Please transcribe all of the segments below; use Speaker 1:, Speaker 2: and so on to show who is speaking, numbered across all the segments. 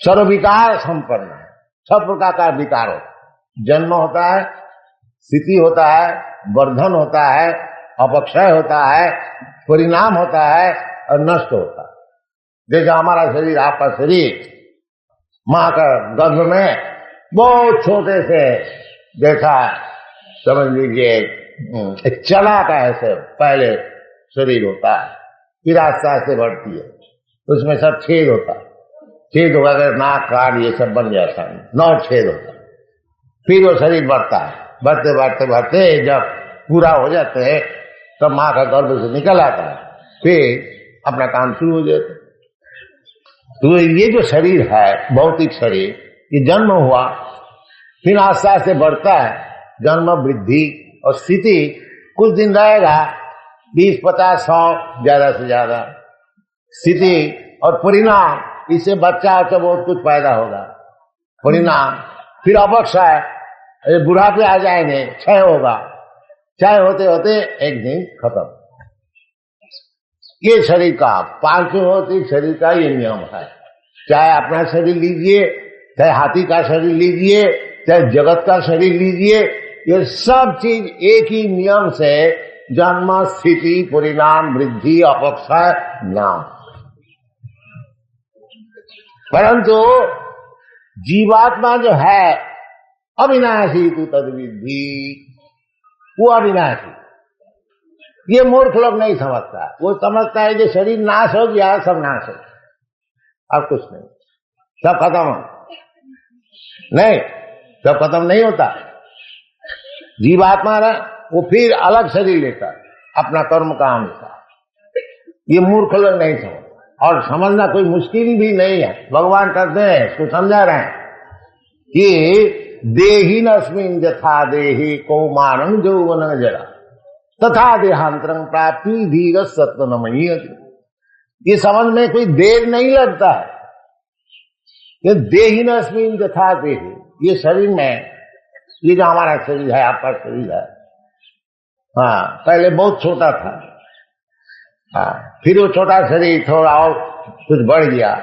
Speaker 1: सर्वविकार संपन्न है, सब प्रकार का विकार होता है। जन्म होता है, स्थिति होता है, वर्धन होता है, अपक्षय होता है, परिणाम होता है और नष्ट होता है। जैसे हमारा शरीर, आपका शरीर माँ का गर्भ में बहुत छोटे से देखा, समझ लीजिए चला का ऐसे पहले शरीर होता है, फिर आस्ते आस्ते बढ़ती है, उसमें सब छेद होता है, छेद होगा अगर नाक कान ये सब बन जाता है, 9 छेद होता है। फिर वो शरीर बढ़ता है, बढ़ते बढ़ते बढ़ते जब पूरा हो जाते हैं तब माँ का गर्भ से निकल आता है, फिर अपना काम शुरू हो जाता है। तो ये जो शरीर है, भौतिक शरीर, ये जन्म हुआ, फिर आस्ते आस्ते बढ़ता है, जन्म वृद्धि और स्थिति, कुछ दिन रहेगा, 20, 50, 100 ज्यादा से ज्यादा स्थिति और परिणाम, इससे बच्चा तो बहुत कुछ पैदा होगा, परिणाम, फिर अपक्षय, बुढ़ापे आ जाएंगे, क्षय होगा, क्षय होते होते एक दिन खत्म। ये शरीर का, पांचों भौतिक शरीर का ये नियम है। चाहे अपना शरीर लीजिए, चाहे हाथी का शरीर लीजिए, चाहे जगत का शरीर लीजिए, ये सब चीज एक ही नियम से जन्म, स्थिति, परिणाम, वृद्धि, अपक्षय, नाम। परंतु जीवात्मा जो है अविनाशी तू तद्विद्धि, वो अविनाशी, ये मूर्ख लोग नहीं समझता। वो समझता है कि शरीर नाश हो गया, सब नाश हो गया, अब कुछ नहीं, सब खत्म हो। नहीं, सब खत्म नहीं होता। जीवात्मा ना वो फिर अलग शरीर लेता है अपना कर्म का अनुसार। ये मूर्ख लोग नहीं समझता, और समझना कोई मुश्किल भी नहीं है। भगवान कहते हैं, इसको समझा रहे हैं कि देहिनस्मिन् यथा देहि कौमारं यौवनं जरा तथा देहांतरं प्राप्ति धीर सत्वनमयी। ये समझ में कोई देर नहीं लगता है। ये देहिनस्मिन् यथा देहि, ये शरीर में, ये जो हमारा शरीर है, आपका शरीर है, हाँ, पहले बहुत छोटा था, हाँ, फिर वो छोटा शरीर थोड़ा और कुछ बढ़ गया,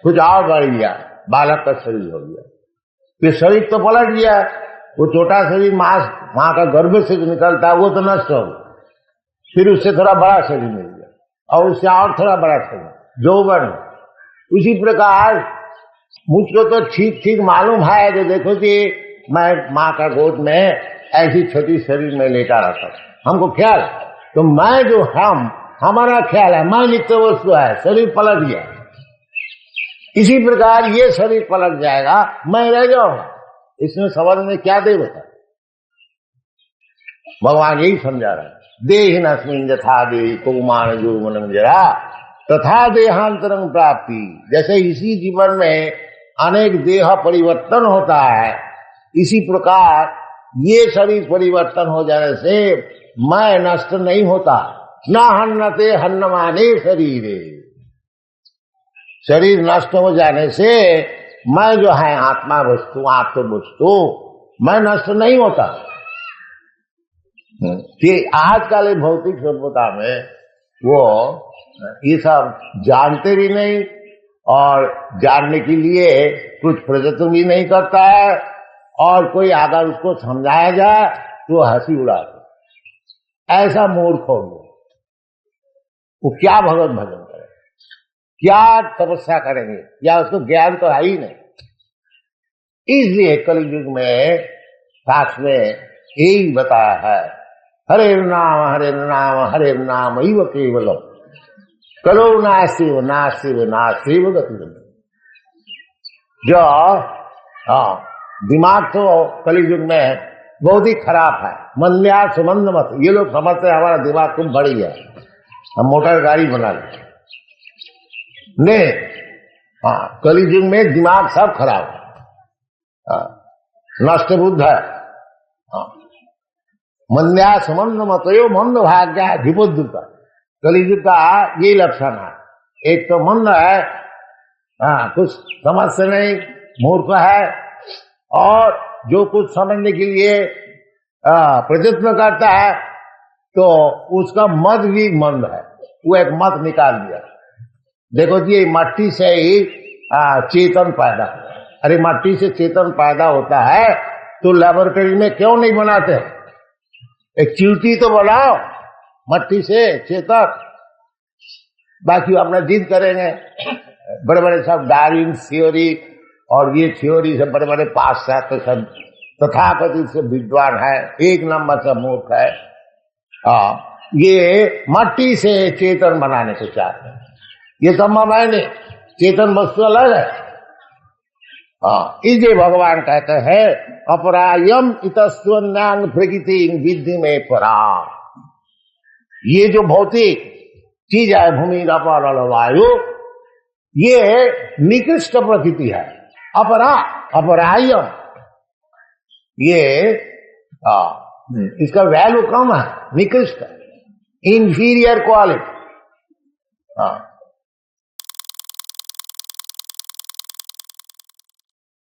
Speaker 1: कुछ और बढ़ गया, बालक का शरीर हो गया, फिर शरीर तो पलट गया। वो छोटा शरीर माँ का गर्भ से निकलता है, वो तो नष्ट हो गया, फिर उससे थोड़ा बड़ा शरीर मिल गया, और उससे और थोड़ा बड़ा शरीर, यौवन। उसी प्रकार मुझको तो ठीक ठीक मालूम है जो देखो कि मैं माँ का गोद में ऐसी छोटी शरीर में लेटा रहता था, हमको ख्याल, तो मैं जो हमारा ख्याल है, मैं नित्य वस्तु है, शरीर पलट गया। इसी प्रकार ये शरीर पलट जाएगा, मैं रह जाऊंगा, इसमें समझ में क्या देव होता है। भगवान यही समझा रहे हैं, देहिनस्मिन् यथा देहि कौमारं यौवनं जरा तथा देहांतरं प्राप्ति। जैसे इसी जीवन में अनेक देह परिवर्तन होता है, इसी प्रकार ये शरीर परिवर्तन हो जाने से मैं नष्ट नहीं होता। न हन्नते हन्नमाने शरीरे, शरीर नष्ट हो जाने से मैं जो है आत्मा वस्तु, आत्म वस्तु, मैं नष्ट नहीं होता। कि आजकल भौतिक सभ्यता में वो ये सब जानते भी नहीं, और जानने के लिए कुछ प्रयत्न भी नहीं करता है, और कोई अगर उसको समझाया जाए तो हंसी उड़ाते। ऐसा मूर्ख हो गया, वो क्या भगवत भजन करे, क्या तपस्या करेंगे, या उसको ज्ञान तो है ही नहीं। इसलिए कलयुग में शास्त्र में यही बताया है, हरे नाम हरे नाम हरे नाम इव केवलम कलो नास्तिव नास्तिव नास्तिव गति। जो दिमाग तो कलयुग में बहुत ही खराब है, मंद्या सुमंद मत। ये लोग समझते हैं हमारा दिमाग खूब बड़ी है, हम मोटर गाड़ी बना लें। नहीं, हाँ, कलयुग में दिमाग सब खराब है, नष्ट बुद्ध है। मंद्या सुमंद मतयो मंद भाग्य अधिबुद्ध। कलयुग का ये लक्षण है, एक तो मंद है, कुछ समझते नहीं, मूर्ख है, और जो कुछ समझने के लिए प्रयत्न करता है तो उसका मत भी मंद है। वो एक मत निकाल दिया, देखो जी, मट्टी से ही चेतन पैदा। अरे मट्टी से चेतन पैदा होता है तो लेबोरेटरी में क्यों नहीं बनाते? एक चींटी तो बनाओ मट्टी से चेतन। बाकी अपना जिद करेंगे, बड़े बड़े सब डार्विन थ्योरी और ये थ्योरी से बड़े बड़े पाश्चात्य सब तथाकथित से विद्वान है, एक नंबर से मूर्ख है। ये मट्टी से चेतन बनाने को चाहते हैं, ये संभव है नहीं, चेतन वस्तु अलग है। इसलिए भगवान कहते हैं अपरायम इतस्वन्यान प्रकृति विद्धि में परा। ये जो भौतिक चीज है भूमि अपर वायु, ये निकृष्ट प्रकृति है। अपरायम ये इसका वैल्यू कम है, निकृष्ट, इंफीरियर क्वालिटी।